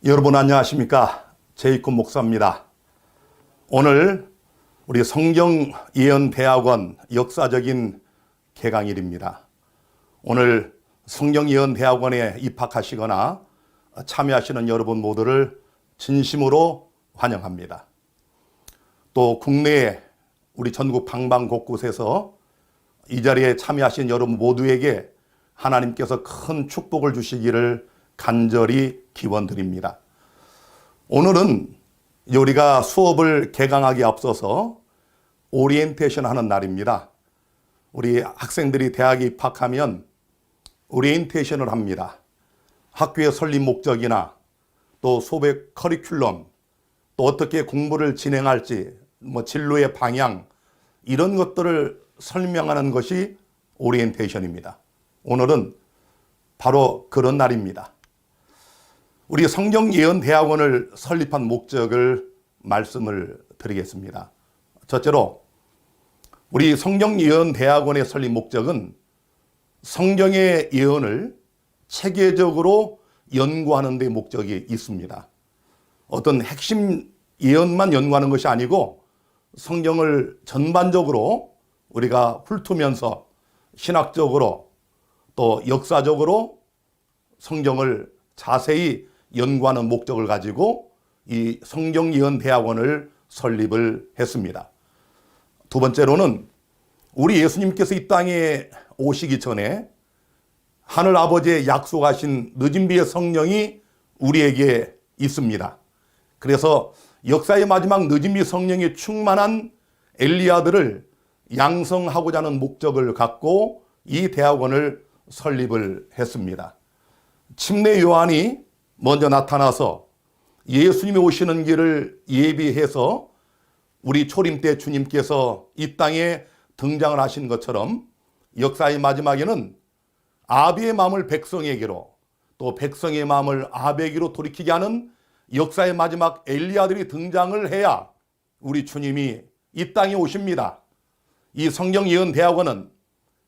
여러분 안녕하십니까? 제이콥 목사입니다. 오늘 우리 성경예언대학원 역사적인 개강일입니다. 오늘 성경예언대학원에 입학하시거나 참여하시는 여러분 모두를 진심으로 환영합니다. 또 국내에 우리 전국 방방 곳곳에서 이 자리에 참여하신 여러분 모두에게 하나님께서 큰 축복을 주시기를 간절히 기원드립니다. 오늘은 우리가 수업을 개강하기 앞서서 오리엔테이션 하는 날입니다. 우리 학생들이 대학에 입학하면 오리엔테이션을 합니다. 학교의 설립 목적이나 또 수업의 커리큘럼, 또 어떻게 공부를 진행할지, 진로의 방향, 이런 것들을 설명하는 것이 오리엔테이션입니다. 오늘은 바로 그런 날입니다. 우리 성경예언대학원을 설립한 목적을 말씀을 드리겠습니다. 첫째로 우리 성경예언대학원의 설립 목적은 성경의 예언을 체계적으로 연구하는 데 목적이 있습니다. 어떤 핵심 예언만 연구하는 것이 아니고 성경을 전반적으로 우리가 훑으면서 신학적으로 또 역사적으로 성경을 자세히 연구하는 목적을 가지고 이 성경예언대학원을 설립을 했습니다. 두 번째로는 우리 예수님께서 이 땅에 오시기 전에 하늘 아버지의 약속하신 늦은 비의 성령이 우리에게 있습니다. 그래서 역사의 마지막 늦은 비 성령이 충만한 엘리야들을 양성하고자 하는 목적을 갖고 이 대학원을 설립을 했습니다. 침례 요한이 먼저 나타나서 예수님이 오시는 길을 예비해서 우리 초림 때 주님께서 이 땅에 등장을 하신 것처럼 역사의 마지막에는 아비의 마음을 백성에게로 또 백성의 마음을 아비에게로 돌이키게 하는 역사의 마지막 엘리야들이 등장을 해야 우리 주님이 이 땅에 오십니다. 이 성경예언대학원은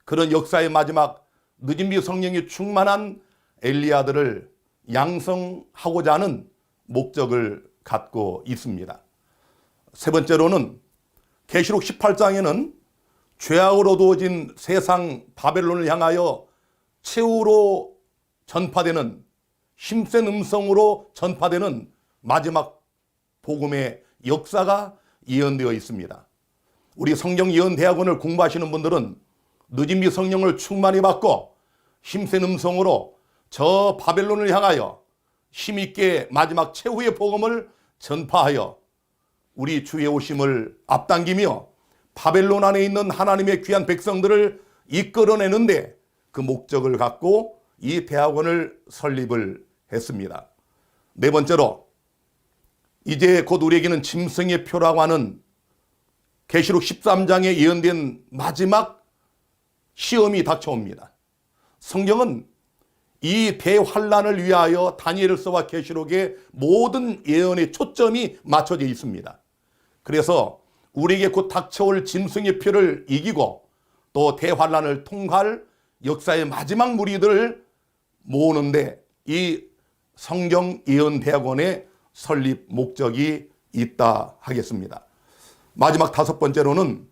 그런 역사의 마지막 늦은 비 성령이 충만한 엘리야들을 양성하고자 하는 목적을 갖고 있습니다. 세 번째로는 계시록 18장에는 죄악으로 어두워진 세상 바벨론을 향하여 최후로 전파되는 힘센 음성으로 전파되는 마지막 복음의 역사가 예언되어 있습니다. 우리 성경예언대학원을 공부하시는 분들은 늦은 비 성령을 충만히 받고 힘센 음성으로 저 바벨론을 향하여 힘있게 마지막 최후의 복음을 전파하여 우리 주의 오심을 앞당기며 바벨론 안에 있는 하나님의 귀한 백성들을 이끌어내는데 그 목적을 갖고 이 대학원을 설립을 했습니다. 네 번째로 이제 곧 우리에게는 짐승의 표라고 하는 계시록 13장에 예언된 마지막 시험이 닥쳐옵니다. 성경은 이 대환란을 위하여 다니엘서와 계시록의 모든 예언의 초점이 맞춰져 있습니다. 그래서 우리에게 곧 닥쳐올 짐승의 표를 이기고 또 대환란을 통할 역사의 마지막 무리들을 모으는데 이 성경예언대학원의 설립 목적이 있다 하겠습니다. 마지막 다섯 번째로는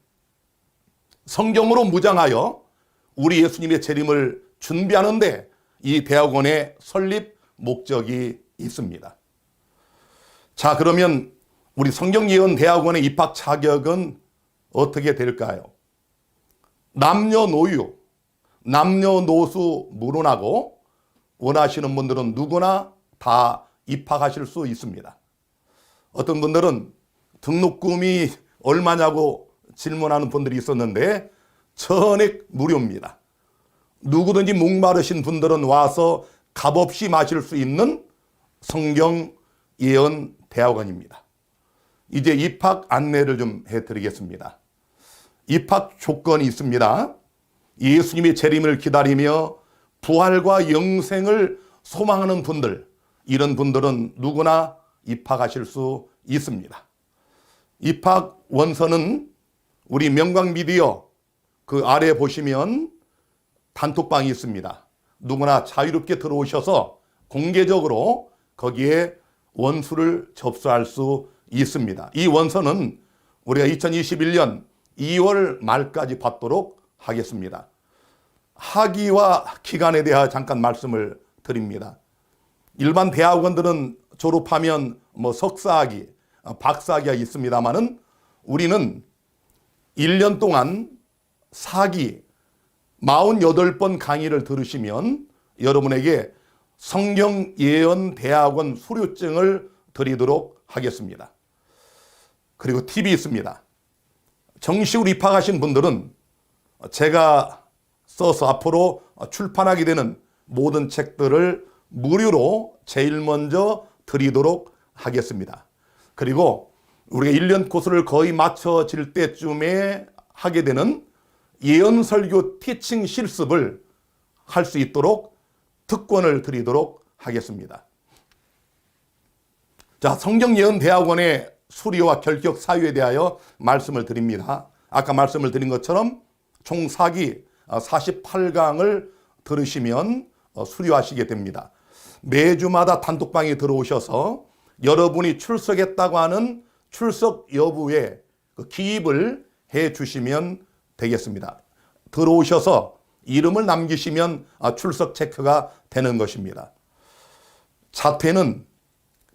성경으로 무장하여 우리 예수님의 재림을 준비하는데 이 대학원의 설립 목적이 있습니다. 자, 그러면 우리 성경예언대학원의 입학 자격은 어떻게 될까요? 남녀노유, 남녀노수 무론하고 원하시는 분들은 누구나 다 입학하실 수 있습니다. 어떤 분들은 등록금이 얼마냐고 질문하는 분들이 있었는데 전액 무료입니다. 누구든지 목마르신 분들은 와서 값없이 마실 수 있는 성경예언대학원입니다. 이제 입학 안내를 좀 해드리겠습니다. 입학 조건이 있습니다. 예수님의 재림을 기다리며 부활과 영생을 소망하는 분들, 이런 분들은 누구나 입학하실 수 있습니다. 입학 원서는 우리 명광미디어 그 아래 보시면 단톡방이 있습니다. 누구나 자유롭게 들어오셔서 공개적으로 거기에 원서를 접수할 수 있습니다. 이 원서는 우리가 2021년 2월 말까지 받도록 하겠습니다. 학위와 기간에 대하여 잠깐 말씀을 드립니다. 일반 대학원들은 졸업하면 석사학위, 박사학위가 있습니다만은 우리는 1년 동안 사기 48번 강의를 들으시면 여러분에게 성경예언대학원 수료증을 드리도록 하겠습니다. 그리고 팁이 있습니다. 정식으로 입학하신 분들은 제가 써서 앞으로 출판하게 되는 모든 책들을 무료로 제일 먼저 드리도록 하겠습니다. 그리고 우리가 1년 코스를 거의 마쳐질 때쯤에 하게 되는 예언설교 티칭 실습을 할 수 있도록 특권을 드리도록 하겠습니다. 자, 성경예언대학원의 수료와 결격 사유에 대하여 말씀을 드립니다. 아까 말씀을 드린 것처럼 총 4기 48강을 들으시면 수료하시게 됩니다. 매주마다 단톡방에 들어오셔서 여러분이 출석했다고 하는 출석 여부에 기입을 해 주시면 되겠습니다. 들어오셔서 이름을 남기시면 출석 체크가 되는 것입니다. 자퇴는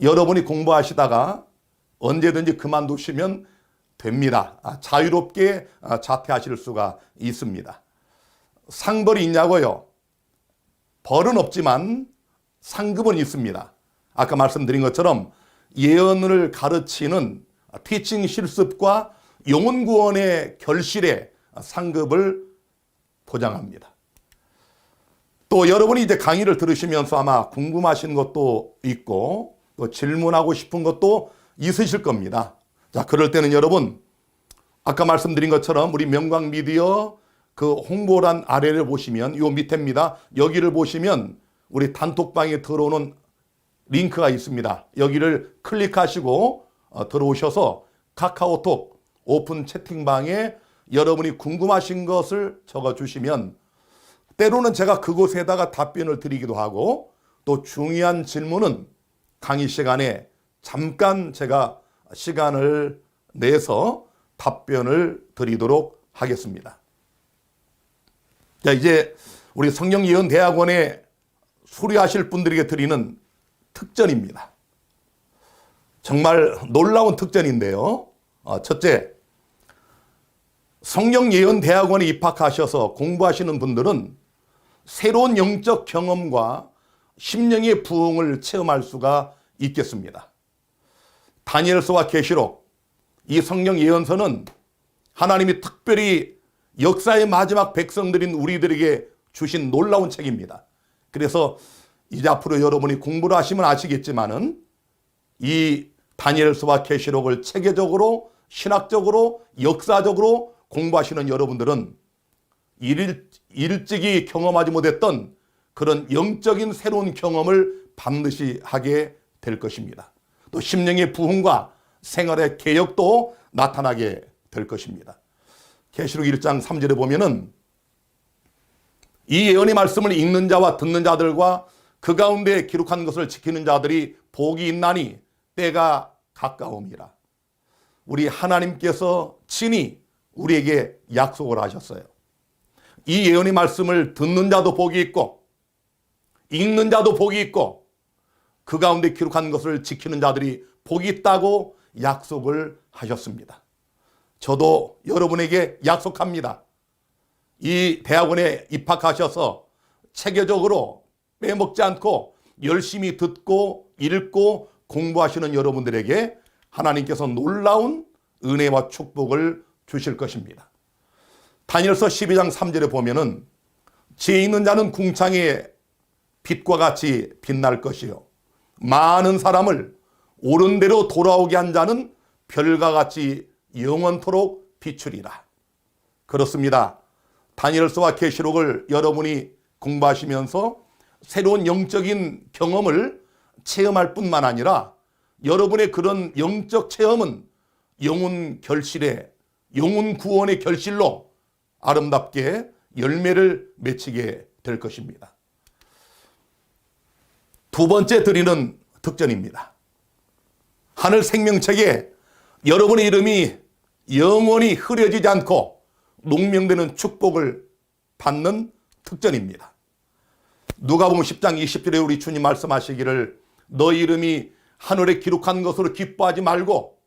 여러분이 공부하시다가 언제든지 그만두시면 됩니다. 자유롭게 자퇴하실 수가 있습니다. 상벌이 있냐고요? 벌은 없지만 상급은 있습니다. 아까 말씀드린 것처럼 예언을 가르치는 티칭 실습과 영혼 구원의 결실의 상급을 보장합니다. 또 여러분이 이제 강의를 들으시면서 아마 궁금하신 것도 있고 또 질문하고 싶은 것도 있으실 겁니다. 자, 그럴 때는 여러분 아까 말씀드린 것처럼 우리 명광미디어 그 홍보란 아래를 보시면 요 밑에입니다. 여기를 보시면 우리 단톡방에 들어오는 링크가 있습니다. 여기를 클릭하시고 들어오셔서 카카오톡 오픈 채팅방에 여러분이 궁금하신 것을 적어주시면 때로는 제가 그곳에다가 답변을 드리기도 하고 또 중요한 질문은 강의 시간에 잠깐 제가 시간을 내서 답변을 드리도록 하겠습니다. 자, 이제 우리 성경예언대학원에 수료하실 분들에게 드리는 특전입니다. 정말 놀라운 특전인데요. 첫째, 성경예언대학원에 입학하셔서 공부하시는 분들은 새로운 영적 경험과 심령의 부흥을 체험할 수가 있겠습니다. 다니엘서와 계시록, 이 성경 예언서는 하나님이 특별히 역사의 마지막 백성들인 우리들에게 주신 놀라운 책입니다. 그래서 이제 앞으로 여러분이 공부를 하시면 아시겠지만은 이 다니엘서와 계시록을 체계적으로 신학적으로 역사적으로 공부하시는 여러분들은 일찍이 경험하지 못했던 그런 영적인 새로운 경험을 반드시 하게 될 것입니다. 또 심령의 부흥과 생활의 개혁도 나타나게 될 것입니다. 계시록 1장 3절에 보면은 이 예언의 말씀을 읽는 자와 듣는 자들과 그 가운데 기록한 것을 지키는 자들이 복이 있나니 때가 가까움이라. 우리 하나님께서 친히 우리에게 약속을 하셨어요. 이 예언의 말씀을 듣는 자도 복이 있고 읽는 자도 복이 있고 그 가운데 기록한 것을 지키는 자들이 복이 있다고 약속을 하셨습니다. 저도 여러분에게 약속합니다. 이 대학원에 입학하셔서 체계적으로 빼먹지 않고 열심히 듣고 읽고 공부하시는 여러분들에게 하나님께서 놀라운 은혜와 축복을 주실 것입니다. 다니엘서 12장 3절에 보면은 지혜 있는 자는 궁창의 빛과 같이 빛날 것이요 많은 사람을 옳은 대로 돌아오게 한 자는 별과 같이 영원토록 비추리라. 그렇습니다. 다니엘서와 계시록을 여러분이 공부하시면서 새로운 영적인 경험을 체험할 뿐만 아니라 여러분의 그런 영적 체험은 영혼 결실의 영혼 구원의 결실로 아름답게 열매를 맺히게 될 것입니다. 두 번째 드리는 특전입니다. 하늘 생명책에 여러분의 이름이 영원히 흐려지지 않고 농명되는 축복을 받는 특전입니다. 누가복음 10장 20절에 우리 주님 말씀하시기를 너희 이름이 하늘에 기록한 것으로 기뻐하지 말고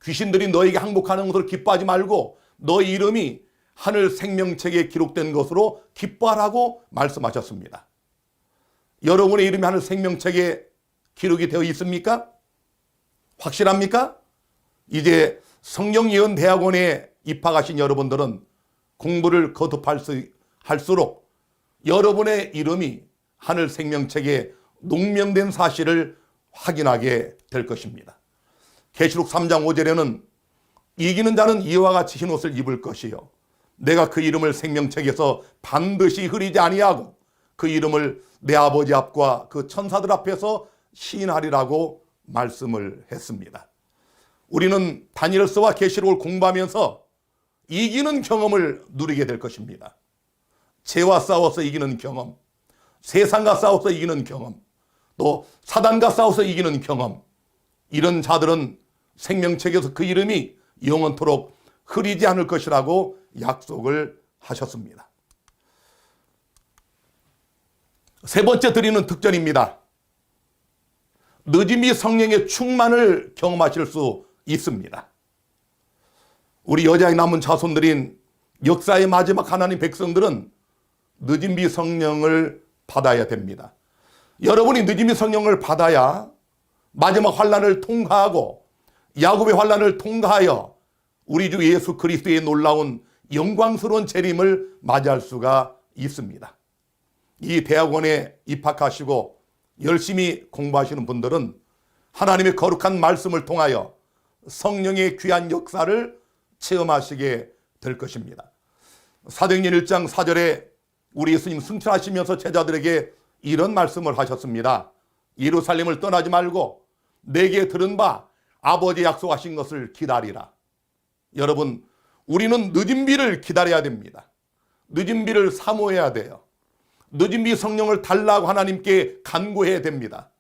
귀신들이 너에게 항복하는 것으로 기뻐하지 말고 너희 이름이 하늘 생명책에 기록된 것으로 기뻐하라고 말씀하셨습니다. 여러분의 이름이 하늘 생명책에 기록이 되어 있습니까? 확실합니까? 이제 성령예언대학원에 입학하신 여러분들은 공부를 거듭할수록 여러분의 이름이 하늘 생명책에 농명된 사실을 확인하게 될 것입니다. 계시록 3장 5절에는 이기는 자는 이와 같이 흰 옷을 입을 것이요 내가 그 이름을 생명책에서 반드시 흐리지 아니하고 그 이름을 내 아버지 앞과 그 천사들 앞에서 시인하리라고 말씀을 했습니다. 우리는 다니엘서와 계시록을 공부하면서 이기는 경험을 누리게 될 것입니다. 죄와 싸워서 이기는 경험, 세상과 싸워서 이기는 경험, 또 사단과 싸워서 이기는 경험, 이런 자들은 생명책에서 그 이름이 영원토록 흐리지 않을 것이라고 약속을 하셨습니다. 세 번째 드리는 특전입니다. 늦음이 성령의 충만을 경험하실 수 있습니다. 우리 여자의 남은 자손들인 역사의 마지막 하나님 백성들은 늦음이 성령을 받아야 됩니다. 여러분이 늦음이 성령을 받아야 마지막 환난을 통과하고 야곱의 환난을 통과하여 우리 주 예수 그리스도의 놀라운 영광스러운 재림을 맞이할 수가 있습니다. 이 대학원에 입학하시고 열심히 공부하시는 분들은 하나님의 거룩한 말씀을 통하여 성령의 귀한 역사를 체험하시게 될 것입니다. 사도행전 1장 4절에 우리 예수님 승천하시면서 제자들에게 이런 말씀을 하셨습니다. 예루살렘을 떠나지 말고 내게 들은 바 아버지 약속하신 것을 기다리라. 여러분, 우리는 늦은 비를 기다려야 됩니다. 늦은 비를 사모해야 돼요. 늦은 비 성령을 달라고 하나님께 간구해야 됩니다.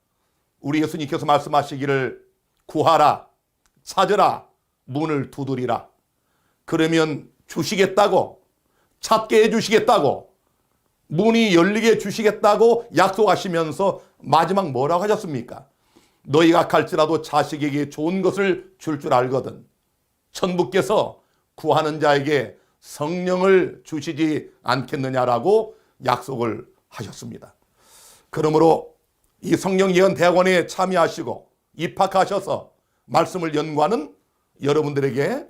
우리 예수님께서 말씀하시기를 구하라, 찾으라, 문을 두드리라. 그러면 주시겠다고, 찾게 해주시겠다고, 문이 열리게 해주시겠다고 약속하시면서 마지막 뭐라고 하셨습니까? 너희가 악할지라도 자식에게 좋은 것을 줄 알거든 천부께서 구하는 자에게 성령을 주시지 않겠느냐라고 약속을 하셨습니다. 그러므로 이 성령 예언 대학원에 참여하시고 입학하셔서 말씀을 연구하는 여러분들에게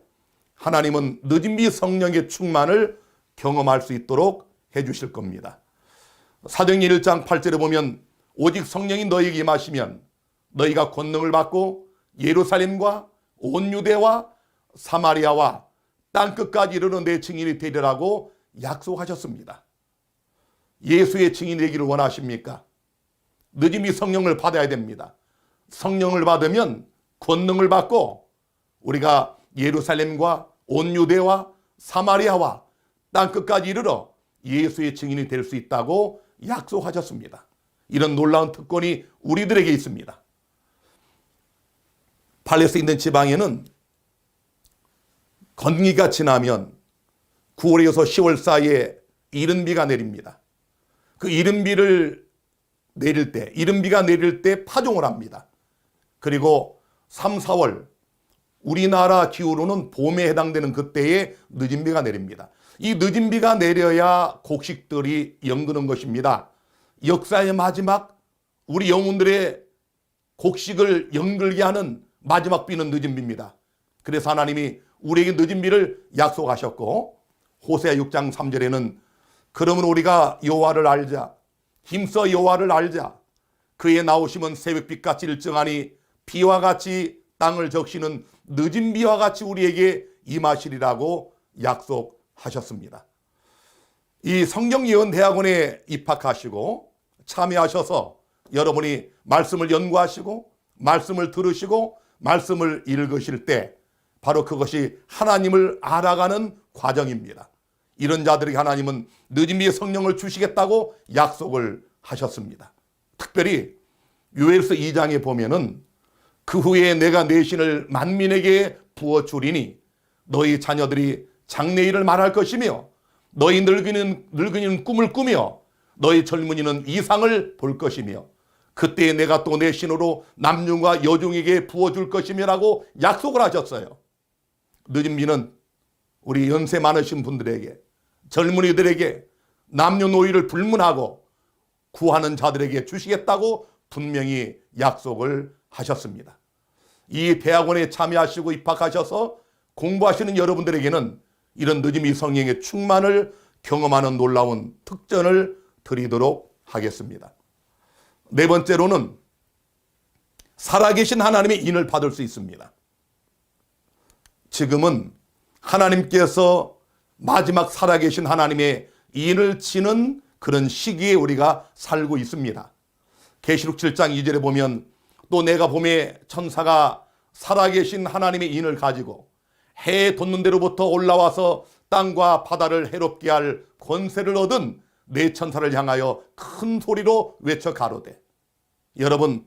하나님은 늦은 비 성령의 충만을 경험할 수 있도록 해주실 겁니다. 사도행전 1장 8절에 보면 오직 성령이 너희에게 임하시면 너희가 권능을 받고 예루살렘과 온 유대와 사마리아와 땅끝까지 이르는 내 증인이 되리라고 약속하셨습니다. 예수의 증인이 되기를 원하십니까? 늦음이 성령을 받아야 됩니다. 성령을 받으면 권능을 받고 우리가 예루살렘과 온 유대와 사마리아와 땅끝까지 이르러 예수의 증인이 될 수 있다고 약속하셨습니다. 이런 놀라운 특권이 우리들에게 있습니다. 팔레스타인 지방에는 건기가 지나면 9월에서 10월 사이에 이른비가 내립니다. 그 이른비가 내릴 때 파종을 합니다. 그리고 3, 4월 우리나라 기후로는 봄에 해당되는 그때에 늦은 비가 내립니다. 이 늦은 비가 내려야 곡식들이 연그는 것입니다. 역사의 마지막 우리 영혼들의 곡식을 연글게 하는 마지막 비는 늦은 비입니다. 그래서 하나님이 우리에게 늦은 비를 약속하셨고 호세아 6장 3절에는 그러면 우리가 여호와를 알자 힘써 여호와를 알자 그의 나오심은 새벽빛같이 일정하니 비와 같이 땅을 적시는 늦은 비와 같이 우리에게 임하시리라고 약속하셨습니다. 이 성경예언대학원에 입학하시고 참여하셔서 여러분이 말씀을 연구하시고 말씀을 들으시고 말씀을 읽으실 때 바로 그것이 하나님을 알아가는 과정입니다. 이런 자들에게 하나님은 늦은 비의 성령을 주시겠다고 약속을 하셨습니다. 특별히 요엘서 2장에 보면은 그 후에 내가 내 신을 만민에게 부어주리니 너희 자녀들이 장래일을 말할 것이며 너희 늙은이는 꿈을 꾸며 너희 젊은이는 이상을 볼 것이며 그때 내가 또 내 신으로 남중과 여중에게 부어줄 것이며라고 약속을 하셨어요. 늦은 비는 우리 연세 많으신 분들에게, 젊은이들에게, 남녀노이를 불문하고 구하는 자들에게 주시겠다고 분명히 약속을 하셨습니다. 이 대학원에 참여하시고 입학하셔서 공부하시는 여러분들에게는 이런 늦음이 성령의 충만을 경험하는 놀라운 특전을 드리도록 하겠습니다. 네 번째로는 살아계신 하나님의 인을 받을 수 있습니다. 지금은 하나님께서 마지막 살아계신 하나님의 인을 치는 그런 시기에 우리가 살고 있습니다. 계시록 7장 2절에 보면 또 내가 봄에 천사가 살아계신 하나님의 인을 가지고 해 돋는 데로부터 올라와서 땅과 바다를 해롭게 할 권세를 얻은 네 천사를 향하여 큰 소리로 외쳐 가로되. 여러분,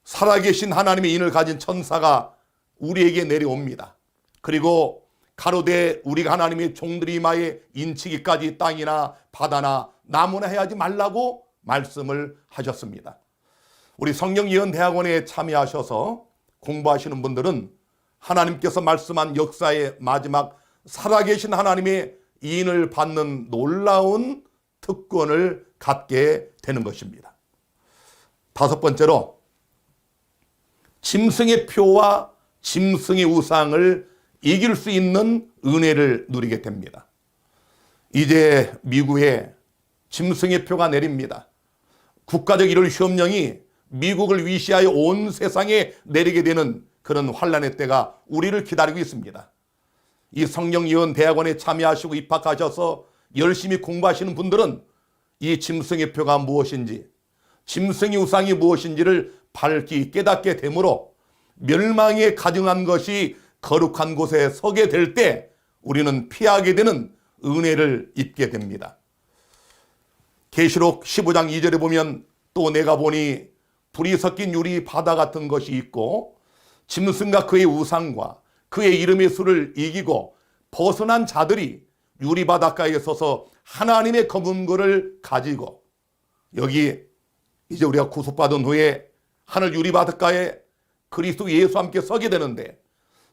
살아계신 하나님의 인을 가진 천사가 우리에게 내려옵니다. 그리고 가로되 우리가 하나님의 종들이 마에 인치기까지 땅이나 바다나 나무나 해하지 말라고 말씀을 하셨습니다. 우리 성령예언대학원에 참여하셔서 공부하시는 분들은 하나님께서 말씀한 역사의 마지막 살아계신 하나님의 인을 받는 놀라운 특권을 갖게 되는 것입니다. 다섯 번째로 짐승의 표와 짐승의 우상을 이길 수 있는 은혜를 누리게 됩니다. 이제 미국에 짐승의 표가 내립니다. 국가적 1월 시험령이 미국을 위시하여 온 세상에 내리게 되는 그런 환란의 때가 우리를 기다리고 있습니다. 이 성령예언대학원에 참여하시고 입학하셔서 열심히 공부하시는 분들은 이 짐승의 표가 무엇인지, 짐승의 우상이 무엇인지를 밝히 깨닫게 되므로 멸망에 가증한 것이 거룩한 곳에 서게 될 때 우리는 피하게 되는 은혜를 입게 됩니다. 계시록 15장 2절에 보면 또 내가 보니 불이 섞인 유리 바다 같은 것이 있고 짐승과 그의 우상과 그의 이름의 수를 이기고 벗어난 자들이 유리 바닷가에 서서 하나님의 검은고를 가지고, 여기 이제 우리가 구속받은 후에 하늘 유리 바닷가에 그리스도 예수와 함께 서게 되는데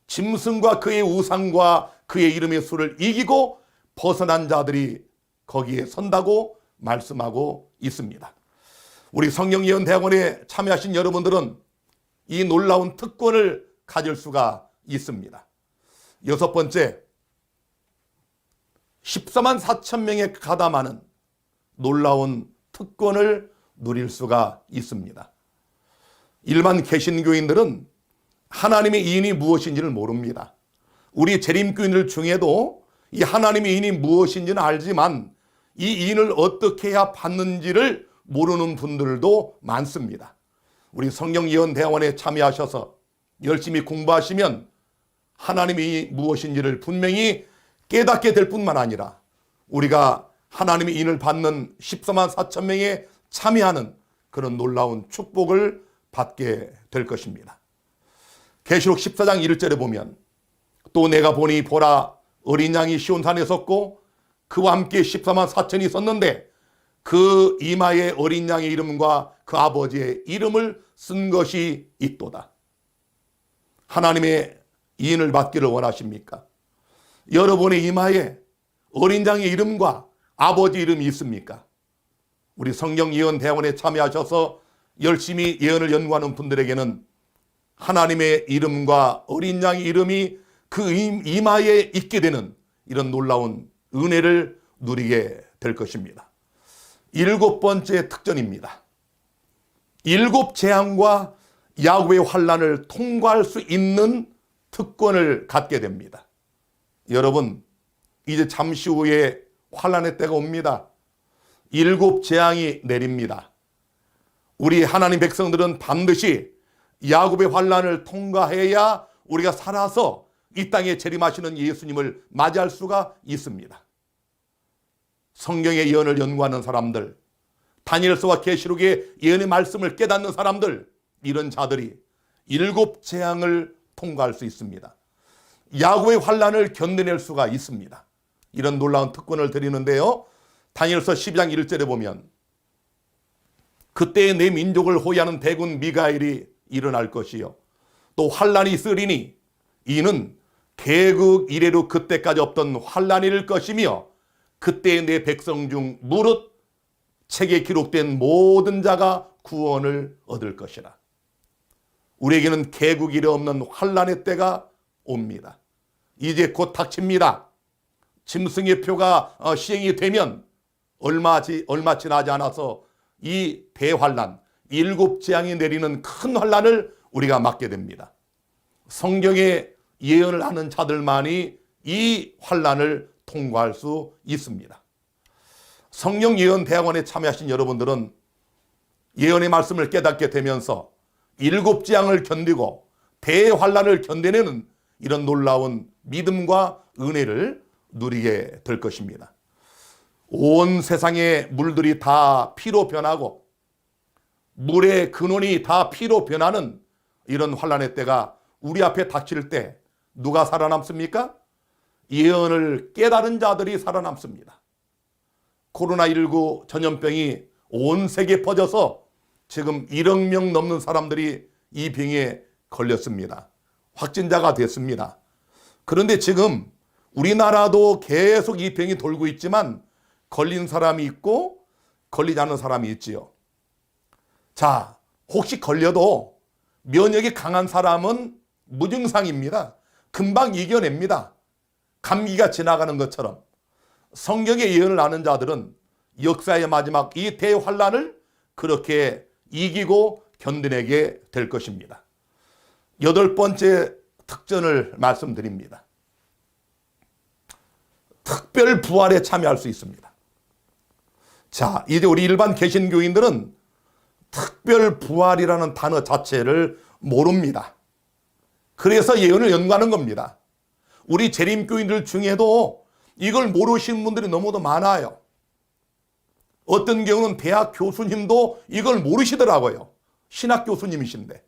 짐승과 그의 우상과 그의 이름의 수를 이기고 벗어난 자들이 거기에 선다고 말씀하고 있습니다. 우리 성령예언대학원에 참여하신 여러분들은 이 놀라운 특권을 가질 수가 있습니다. 여섯 번째, 14만 4천 명에 가담하는 놀라운 특권을 누릴 수가 있습니다. 일반 개신교인들은 하나님의 인이 무엇인지를 모릅니다. 우리 재림교인들 중에도 이 하나님의 인이 무엇인지는 알지만 이 인을 어떻게 해야 받는지를 모르는 분들도 많습니다. 우리 성령예언대학원에 참여하셔서 열심히 공부하시면 하나님이 무엇인지를 분명히 깨닫게 될 뿐만 아니라 우리가 하나님의 인을 받는 14만 4천 명에 참여하는 그런 놀라운 축복을 받게 될 것입니다. 계시록 14장 1절에 보면 또 내가 보니 보라 어린 양이 시온산에 섰고 그와 함께 14만 4천이 섰는데 그 이마에 어린 양의 이름과 그 아버지의 이름을 쓴 것이 있도다. 하나님의 인을 받기를 원하십니까? 여러분의 이마에 어린 양의 이름과 아버지 이름이 있습니까? 우리 성령예언대학원에 참여하셔서 열심히 예언을 연구하는 분들에게는 하나님의 이름과 어린 양의 이름이 그 이마에 있게 되는 이런 놀라운 은혜를 누리게 될 것입니다. 일곱 번째 특전입니다. 일곱 재앙과 야곱의 환란을 통과할 수 있는 특권을 갖게 됩니다. 여러분, 이제 잠시 후에 환란의 때가 옵니다. 일곱 재앙이 내립니다. 우리 하나님 백성들은 반드시 야곱의 환란을 통과해야 우리가 살아서 이 땅에 재림하시는 예수님을 맞이할 수가 있습니다. 성경의 예언을 연구하는 사람들, 다니엘서와 계시록의 예언의 말씀을 깨닫는 사람들, 이런 자들이 7 재앙을 통과할 수 있습니다. 야곱의 환난을 견뎌낼 수가 있습니다. 이런 놀라운 특권을 드리는데요. 다니엘서 12장 1절에 보면 그때에 내 민족을 호위하는 대군 미가엘이 일어날 것이요 또 환난이 있으리니 이는 개국 이래로 그때까지 없던 환난일 것이며 그때에 내 백성 중 무릇 책에 기록된 모든 자가 구원을 얻을 것이라. 우리에게는 개국 이래 없는 환난의 때가 옵니다. 이제 곧 닥칩니다. 짐승의 표가 시행이 되면 얼마 지나지 않아서 이 대환난 7 재앙이 내리는 큰 환난을 우리가 맞게 됩니다. 성경에 예언을 하는 자들만이 이 환난을 통과할 수 있습니다. 성령 예언 대학원에 참여하신 여러분들은 예언의 말씀을 깨닫게 되면서 7 재앙을 견디고 대환난을 견뎌내는 이런 놀라운 믿음과 은혜를 누리게 될 것입니다. 온 세상의 물들이 다 피로 변하고 물의 근원이 다 피로 변하는 이런 환난의 때가 우리 앞에 닥칠 때 누가 살아남습니까? 예언을 깨달은 자들이 살아남습니다. 코로나19 전염병이 온 세계에 퍼져서 지금 1억 명 넘는 사람들이 이 병에 걸렸습니다. 확진자가 됐습니다. 그런데 지금 우리나라도 계속 이 병이 돌고 있지만 걸린 사람이 있고 걸리지 않은 사람이 있지요. 자, 혹시 걸려도 면역이 강한 사람은 무증상입니다. 금방 이겨냅니다. 감기가 지나가는 것처럼 성경의 예언을 아는 자들은 역사의 마지막 이 대환난을 그렇게 이기고 견뎌내게 될 것입니다. 8번째 특전을 말씀드립니다. 특별 부활에 참여할 수 있습니다. 자, 이제 우리 일반 개신교인들은 특별 부활이라는 단어 자체를 모릅니다. 그래서 예언을 연구하는 겁니다. 우리 재림교인들 중에도 이걸 모르시는 분들이 너무도 많아요. 어떤 경우는 대학 교수님도 이걸 모르시더라고요. 신학 교수님이신데.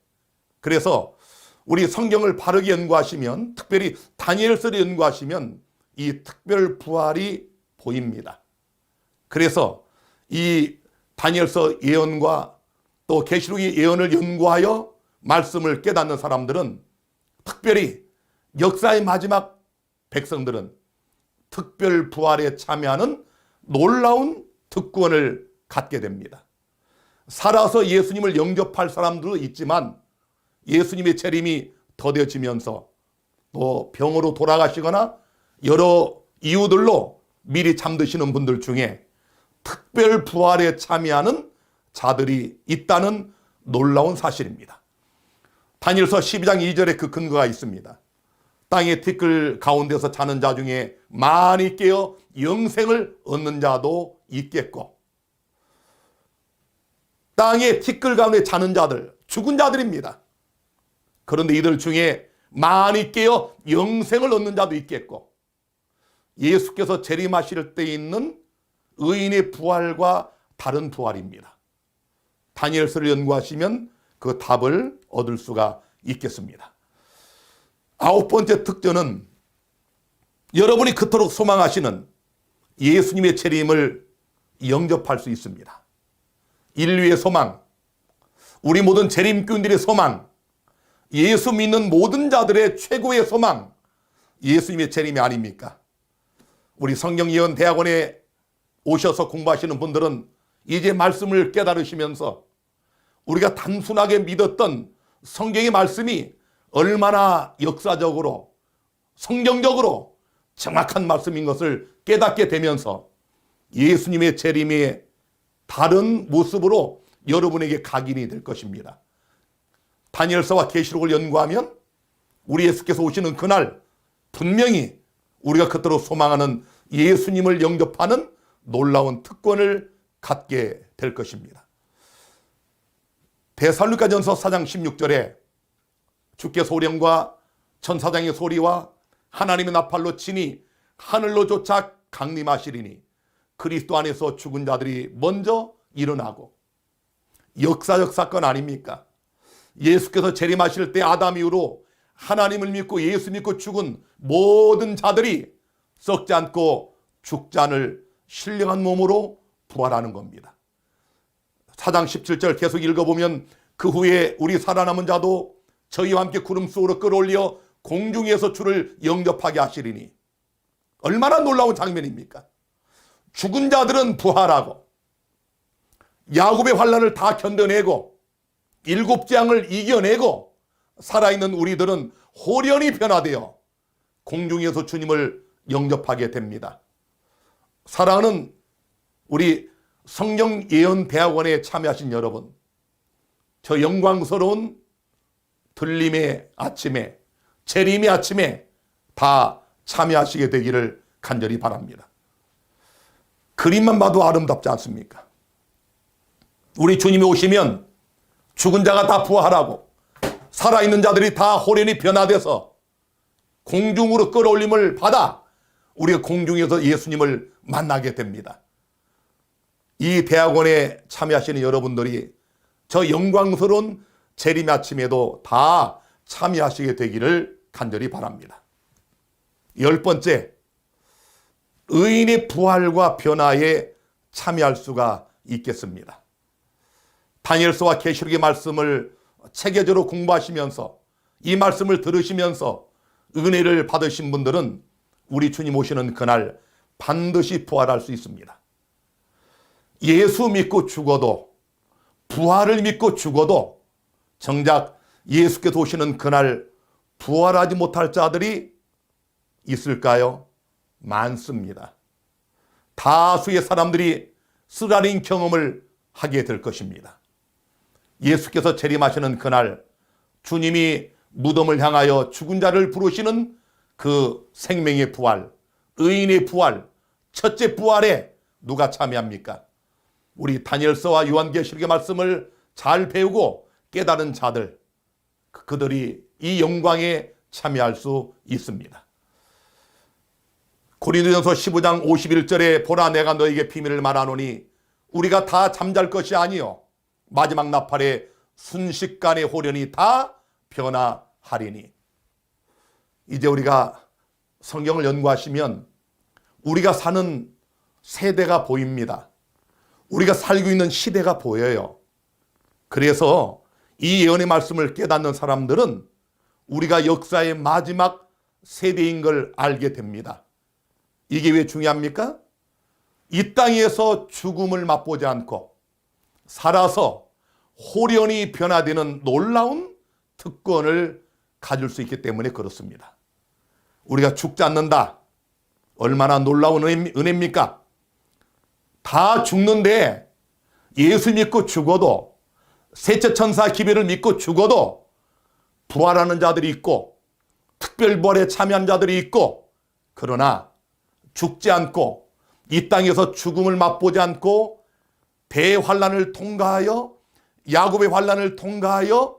그래서 우리 성경을 바르게 연구하시면, 특별히 다니엘서를 연구하시면 이 특별 부활이 보입니다. 그래서 이 다니엘서 예언과 또 계시록의 예언을 연구하여 말씀을 깨닫는 사람들은, 특별히 역사의 마지막 백성들은 특별 부활에 참여하는 놀라운 특권을 갖게 됩니다. 살아서 예수님을 영접할 사람들도 있지만 예수님의 재림이 더뎌지면서 또 병으로 돌아가시거나 여러 이유들로 미리 잠드시는 분들 중에 특별 부활에 참여하는 자들이 있다는 놀라운 사실입니다. 다니엘서 12장 2절에 그 근거가 있습니다. 땅의 티끌 가운데서 자는 자 중에 많이 깨어 영생을 얻는 자도 있겠고, 땅의 티끌 가운데 자는 자들, 죽은 자들입니다. 그런데 이들 중에 많이 깨어 영생을 얻는 자도 있겠고, 예수께서 재림하실 때 있는 의인의 부활과 다른 부활입니다. 다니엘서를 연구하시면 그 답을 얻을 수가 있겠습니다. 9번째 특전은 여러분이 그토록 소망하시는 예수님의 재림을 영접할 수 있습니다. 인류의 소망, 우리 모든 재림교인들의 소망, 예수 믿는 모든 자들의 최고의 소망, 예수님의 재림이 아닙니까? 우리 성경예언 대학원에 오셔서 공부하시는 분들은 이제 말씀을 깨달으시면서 우리가 단순하게 믿었던 성경의 말씀이 얼마나 역사적으로 성경적으로 정확한 말씀인 것을 깨닫게 되면서 예수님의 재림의 다른 모습으로 여러분에게 각인이 될 것입니다. 다니엘서와 계시록을 연구하면 우리 예수께서 오시는 그날 분명히 우리가 그토록 소망하는 예수님을 영접하는 놀라운 특권을 갖게 될 것입니다. 데살로니가전서 4장 16절에 주께 소령과 천사장의 소리와 하나님의 나팔로 치니 하늘로 쫓아 강림하시리니 그리스도 안에서 죽은 자들이 먼저 일어나고, 역사적 사건 아닙니까? 예수께서 재림하실 때 아담 이후로 하나님을 믿고 예수 믿고 죽은 모든 자들이 썩지 않고 죽지 않을 신령한 몸으로 부활하는 겁니다. 4장 17절 계속 읽어보면 그 후에 우리 살아남은 자도 저희와 함께 구름 속으로 끌어올려 공중에서 주를 영접하게 하시리니, 얼마나 놀라운 장면입니까? 죽은 자들은 부활하고 야곱의 환난을 다 견뎌내고 일곱 재앙을 이겨내고 살아있는 우리들은 호련히 변화되어 공중에서 주님을 영접하게 됩니다. 사랑하는 우리 성경 예언 대학원에 참여하신 여러분, 저 영광스러운 들림의 아침에, 재림의 아침에 다 참여하시게 되기를 간절히 바랍니다. 그림만 봐도 아름답지 않습니까? 우리 주님이 오시면 죽은 자가 다 부활하고 살아있는 자들이 다 호련히 변화돼서 공중으로 끌어올림을 받아 우리가 공중에서 예수님을 만나게 됩니다. 이 대학원에 참여하시는 여러분들이 저 영광스러운 재림 아침에도 다 참여하시게 되기를 간절히 바랍니다. 10번째, 의인의 부활과 변화에 참여할 수가 있겠습니다. 다니엘서와 계시록의 말씀을 체계적으로 공부하시면서 이 말씀을 들으시면서 은혜를 받으신 분들은 우리 주님 오시는 그날 반드시 부활할 수 있습니다. 예수 믿고 죽어도, 부활을 믿고 죽어도 정작 예수께서 오시는 그날 부활하지 못할 자들이 있을까요? 많습니다. 다수의 사람들이 쓰라린 경험을 하게 될 것입니다. 예수께서 재림하시는 그날 주님이 무덤을 향하여 죽은 자를 부르시는 그 생명의 부활, 의인의 부활, 첫째 부활에 누가 참여합니까? 우리 다니엘서와 요한계시록의 말씀을 잘 배우고 깨달은 자들, 그들이 이 영광에 참여할 수 있습니다. 고린도전서 15장 51절에 보라 내가 너에게 비밀을 말하노니 우리가 다 잠잘 것이 아니요 마지막 나팔에 순식간에 호련히 다 변화하리니. 이제 우리가 성경을 연구하시면 우리가 사는 세대가 보입니다. 우리가 살고 있는 시대가 보여요. 그래서 이 예언의 말씀을 깨닫는 사람들은 우리가 역사의 마지막 세대인 걸 알게 됩니다. 이게 왜 중요합니까? 이 땅에서 죽음을 맛보지 않고 살아서 호련히 변화되는 놀라운 특권을 가질 수 있기 때문에 그렇습니다. 우리가 죽지 않는다. 얼마나 놀라운 은혜입니까? 다 죽는데 예수 믿고 죽어도, 셋째 천사 기별을 믿고 죽어도 부활하는 자들이 있고 특별부활에 참여한 자들이 있고, 그러나 죽지 않고 이 땅에서 죽음을 맛보지 않고 대환란을 통과하여 야곱의 환란을 통과하여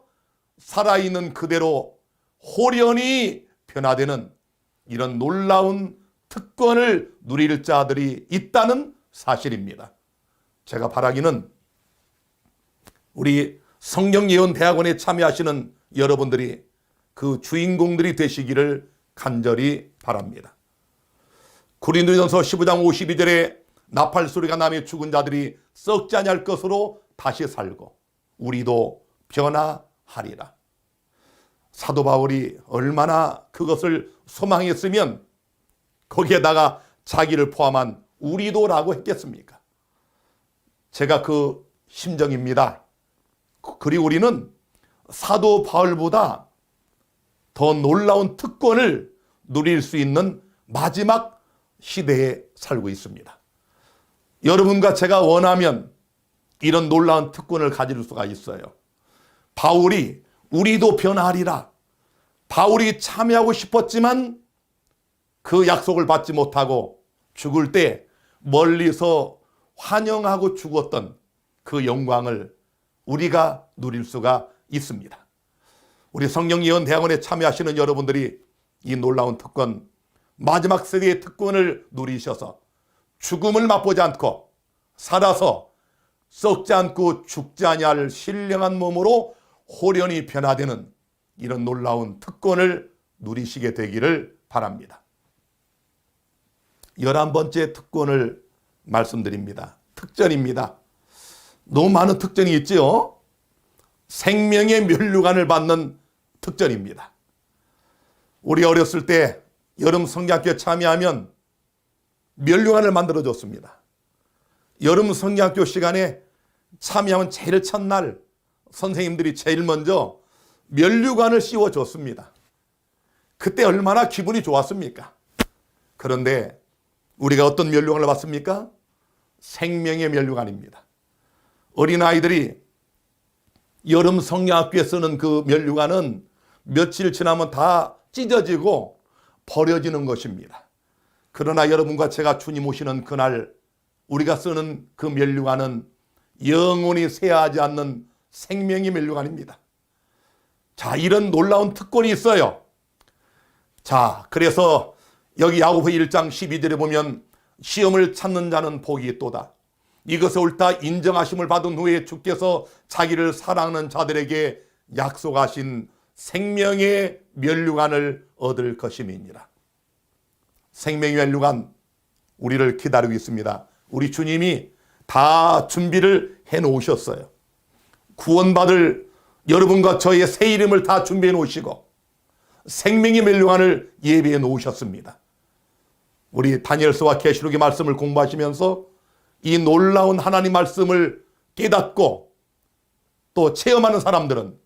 살아있는 그대로 호련히 변화되는 이런 놀라운 특권을 누릴 자들이 있다는 사실입니다. 제가 바라기는 우리 성경예언대학원에 참여하시는 여러분들이 그 주인공들이 되시기를 간절히 바랍니다. 고린도전서 15장 52절에 나팔 소리가 나며 죽은 자들이 썩지 아니할 것으로 다시 살고 우리도 변화하리라. 사도 바울이 얼마나 그것을 소망했으면 거기에다가 자기를 포함한 우리도라고 했겠습니까? 제가 그 심정입니다. 그리고 우리는 사도 바울보다 더 놀라운 특권을 누릴 수 있는 마지막 시대에 살고 있습니다. 여러분과 제가 원하면 이런 놀라운 특권을 가질 수가 있어요. 바울이 우리도 변화하리라. 바울이 참여하고 싶었지만 그 약속을 받지 못하고 죽을 때 멀리서 환영하고 죽었던 그 영광을 우리가 누릴 수가 있습니다. 우리 성경예언대학원에 참여하시는 여러분들이 이 놀라운 특권, 마지막 세대의 특권을 누리셔서 죽음을 맛보지 않고 살아서 썩지 않고 죽지 아니할 신령한 몸으로 홀연히 변화되는 이런 놀라운 특권을 누리시게 되기를 바랍니다. 11번째 특권을 말씀드립니다. 특전입니다. 너무 많은 특전이 있지요. 생명의 면류관을 받는 특전입니다. 우리 어렸을 때 여름 성경학교에 참여하면 면류관을 만들어줬습니다. 여름 성경학교 시간에 참여하면 제일 첫날 선생님들이 제일 먼저 면류관을 씌워줬습니다. 그때 얼마나 기분이 좋았습니까? 그런데 우리가 어떤 면류관을 받습니까? 생명의 면류관입니다. 어린아이들이 여름 성경학교에 쓰는 그 면류관은 며칠 지나면 다 찢어지고 버려지는 것입니다. 그러나 여러분과 제가 주님 오시는 그날 우리가 쓰는 그 면류관은 영원히 쇠하지 않는 생명의 면류관입니다. 자, 이런 놀라운 특권이 있어요. 자, 그래서 여기 야고보 1장 12절에 보면 시험을 찾는 자는 복이 있도다. 이것을 옳다 인정하심을 받은 후에 주께서 자기를 사랑하는 자들에게 약속하신 생명의 면류관을 얻을 것임이니라. 생명의 면류관 우리를 기다리고 있습니다. 우리 주님이 다 준비를 해 놓으셨어요. 구원받을 여러분과 저의 새 이름을 다 준비해 놓으시고 생명의 면류관을 예비해 놓으셨습니다. 우리 다니엘서와 계시록의 말씀을 공부하시면서 이 놀라운 하나님 말씀을 깨닫고 또 체험하는 사람들은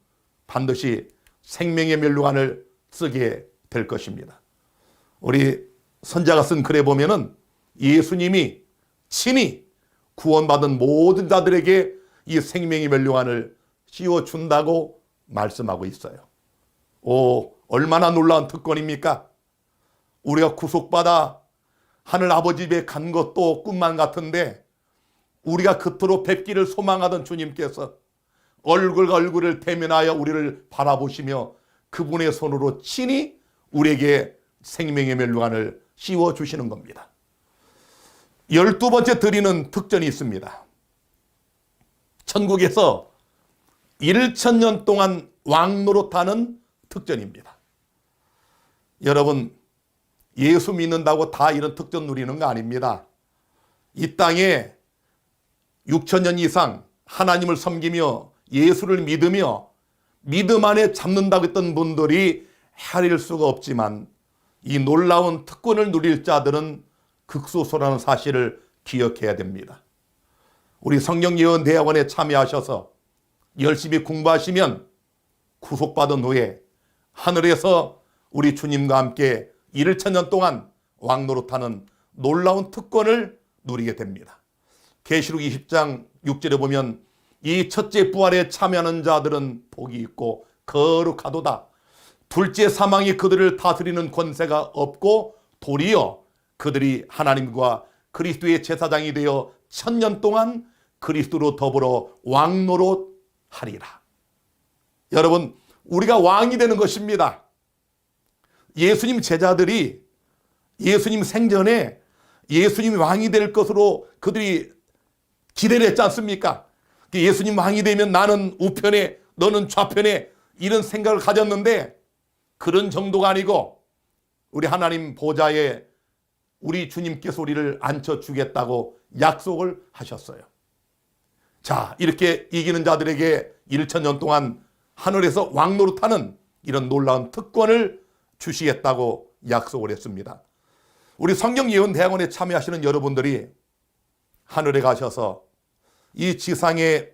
반드시 생명의 면류관을 쓰게 될 것입니다. 우리 선자가 쓴 글에 보면은 예수님이 친히 구원받은 모든 자들에게 이 생명의 면류관을 씌워준다고 말씀하고 있어요. 오, 얼마나 놀라운 특권입니까? 우리가 구속받아 하늘 아버지 집에 간 것도 꿈만 같은데 우리가 그토록 뵙기를 소망하던 주님께서 얼굴과 얼굴을 대면하여 우리를 바라보시며 그분의 손으로 친히 우리에게 생명의 면류관을 씌워주시는 겁니다. 12번째 드리는 특전이 있습니다. 천국에서 1000년 동안 왕노릇하는 특전입니다. 여러분, 예수 믿는다고 다 이런 특전 누리는 거 아닙니다. 이 땅에 6000년 이상 하나님을 섬기며 예수를 믿으며 믿음 안에 잡는다고 했던 분들이 헤아릴 수가 없지만 이 놀라운 특권을 누릴 자들은 극소수라는 사실을 기억해야 됩니다. 우리 성경예언대학원에 참여하셔서 열심히 공부하시면 구속받은 후에 하늘에서 우리 주님과 함께 1000년 동안 왕노릇하는 놀라운 특권을 누리게 됩니다. 계시록 20장 6절에 보면 이 첫째 부활에 참여하는 자들은 복이 있고 거룩하도다. 둘째 사망이 그들을 다스리는 권세가 없고 도리어 그들이 하나님과 그리스도의 제사장이 되어 1000년 동안 그리스도로 더불어 왕노릇하리라. 여러분, 우리가 왕이 되는 것입니다. 예수님 제자들이 예수님 생전에 예수님이 왕이 될 것으로 그들이 기대를 했지 않습니까? 예수님 왕이 되면 나는 우편에 너는 좌편에 이런 생각을 가졌는데 그런 정도가 아니고 우리 하나님 보좌에 우리 주님께서 우리를 앉혀주겠다고 약속을 하셨어요. 자, 이렇게 이기는 자들에게 1000년 동안 하늘에서 왕노릇하는 이런 놀라운 특권을 주시겠다고 약속을 했습니다. 우리 성경예언대학원에 참여하시는 여러분들이 하늘에 가셔서 이 지상의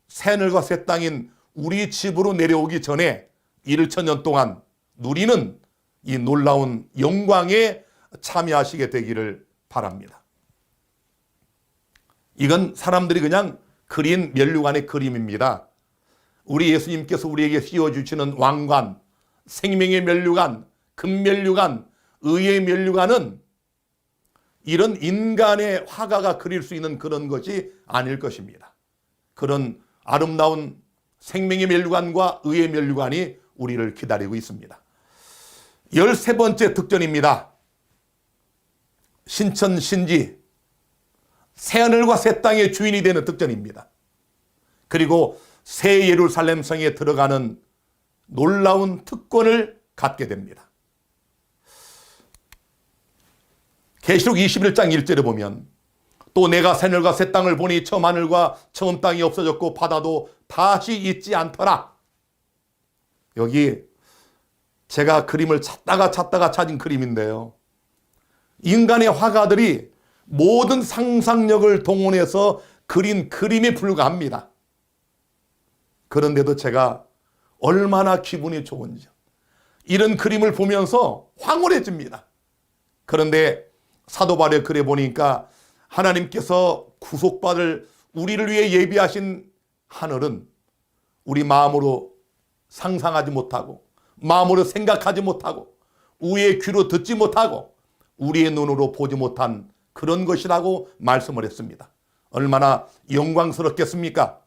새하늘과 새 땅인 우리 집으로 내려오기 전에 1000년 동안 누리는 이 놀라운 영광에 참여하시게 되기를 바랍니다. 이건 사람들이 그냥 그린 면류관의 그림입니다. 우리 예수님께서 우리에게 씌워주시는 왕관, 생명의 면류관, 금면류관, 의의 면류관은 이런 인간의 화가가 그릴 수 있는 그런 것이 아닐 것입니다. 그런 아름다운 생명의 면류관과 의의 면류관이 우리를 기다리고 있습니다. 13번째 특전입니다. 신천신지, 새하늘과 새 땅의 주인이 되는 특전입니다. 그리고 새 예루살렘 성에 들어가는 놀라운 특권을 갖게 됩니다. 계시록 21장 1절에 보면 또 내가 새늘과 새 땅을 보니 처음 하늘과 처음 땅이 없어졌고 바다도 다시 있지 않더라. 여기 제가 그림을 찾다가 찾은 그림인데요. 인간의 화가들이 모든 상상력을 동원해서 그린 그림에 불과합니다. 그런데도 제가 얼마나 기분이 좋은지 이런 그림을 보면서 황홀해집니다. 그런데 사도 바울의 글에 보니까 하나님께서 구속받을 우리를 위해 예비하신 하늘은 우리 마음으로 상상하지 못하고 마음으로 생각하지 못하고 우리의 귀로 듣지 못하고 우리의 눈으로 보지 못한 그런 것이라고 말씀을 했습니다. 얼마나 영광스럽겠습니까?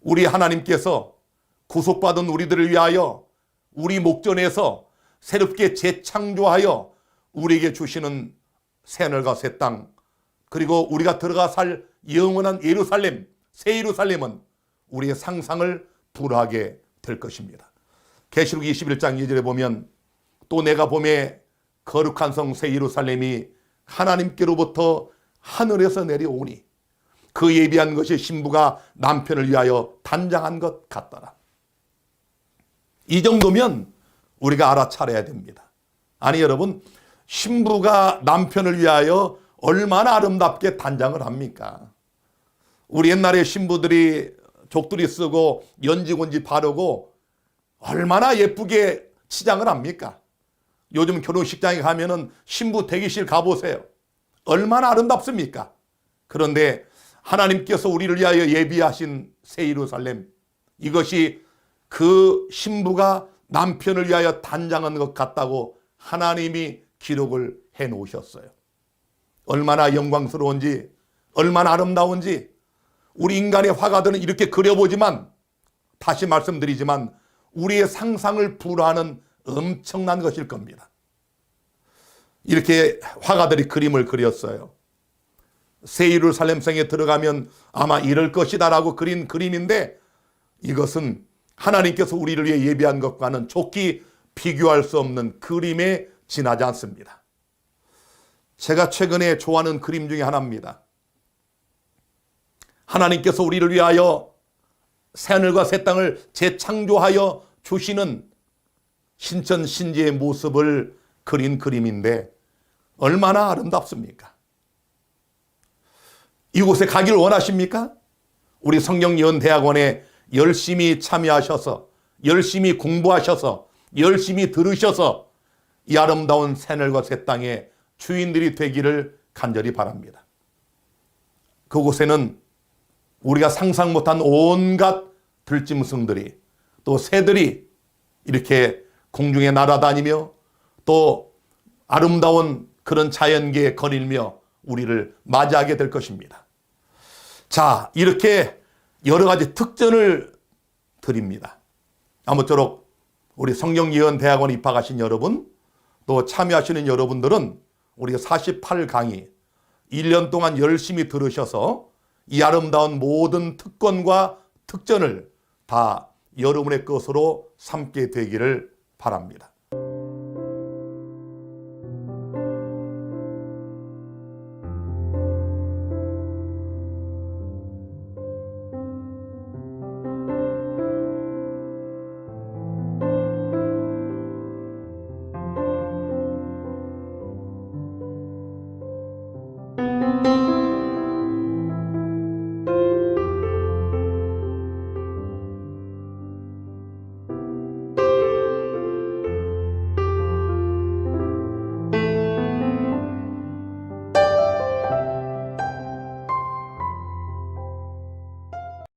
우리 하나님께서 구속받은 우리들을 위하여 우리 목전에서 새롭게 재창조하여 우리에게 주시는 새하늘과 새 땅, 그리고 우리가 들어가 살 영원한 예루살렘, 새 예루살렘은 우리의 상상을 불허하게 될 것입니다. 계시록 21장 2절에 보면 또 내가 봄에 거룩한 성 새 예루살렘이 하나님께로부터 하늘에서 내려오니 그 예비한 것이 신부가 남편을 위하여 단장한 것 같더라. 이 정도면 우리가 알아차려야 됩니다. 아니 여러분, 신부가 남편을 위하여 얼마나 아름답게 단장을 합니까? 우리 옛날에 신부들이 족두리 쓰고 연지곤지 바르고 얼마나 예쁘게 치장을 합니까? 요즘 결혼식장에 가면은 신부 대기실 가보세요. 얼마나 아름답습니까? 그런데 하나님께서 우리를 위하여 예비하신 새 예루살렘, 이것이 그 신부가 남편을 위하여 단장한 것 같다고 하나님이 기록을 해 놓으셨어요. 얼마나 영광스러운지, 얼마나 아름다운지 우리 인간의 화가들은 이렇게 그려보지만, 다시 말씀드리지만 우리의 상상을 불허하는 엄청난 것일 겁니다. 이렇게 화가들이 그림을 그렸어요. 새 예루살렘 성에 들어가면 아마 이럴 것이다 라고 그린 그림인데, 이것은 하나님께서 우리를 위해 예비한 것과는 좋게 비교할 수 없는 그림에 지나지 않습니다. 제가 최근에 좋아하는 그림 중에 하나입니다. 하나님께서 우리를 위하여 새하늘과 새 땅을 재창조하여 주시는 신천 신지의 모습을 그린 그림인데 얼마나 아름답습니까? 이곳에 가기를 원하십니까? 우리 성경예언대학원에 열심히 참여하셔서, 열심히 공부하셔서, 열심히 들으셔서 이 아름다운 새하늘과 새 땅의 주인들이 되기를 간절히 바랍니다. 그곳에는 우리가 상상 못한 온갖 들짐승들이, 또 새들이 이렇게 공중에 날아다니며 또 아름다운 그런 자연계에 거닐며 우리를 맞이하게 될 것입니다. 자, 이렇게 여러 가지 특전을 드립니다. 아무쪼록 우리 성경예언대학원에 입학하신 여러분, 또 참여하시는 여러분들은 우리 48강의 1년 동안 열심히 들으셔서 이 아름다운 모든 특권과 특전을 다 여러분의 것으로 삼게 되기를 바랍니다.